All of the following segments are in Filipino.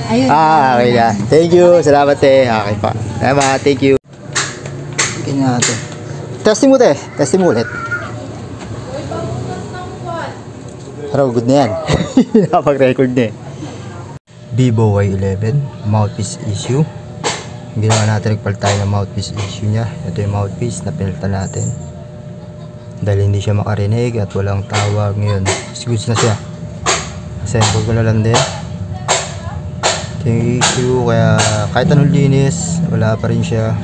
Ayun. Okay na. Thank you. Salamat eh. Okay pa. Salamat. Thank you. Ganyan natin. Testing mo te. Testing mo ulit. Pero good na yan. Napag-record na eh. Vivo Y11 mouthpiece issue. Ginawa natin, nagpalit tayo ng mouthpiece issue nya. Ito yung mouthpiece na pinalitan natin. Dahil hindi siya makarinig at walang tawag. Ngayon, goods na siya. Assemble ko na lang din. Ito yung issue, kaya kahit anong linis, wala pa rin siya.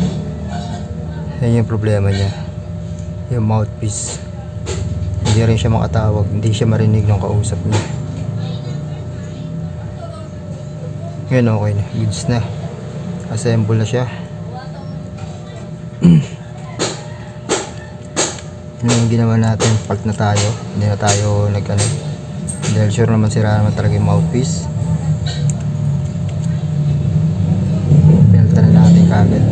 Yan yung problema niya. Yung mouthpiece. Hindi rin siya makatawag, hindi siya marinig ng kausap niya. Ngayon okay na, goods na. Assemble na siya. Yung ginawa natin, pag na tayo, hindi na tayo nag-ano, dahil sure naman sira naman talaga yung mouthpiece. Pinalitan na natin kagad.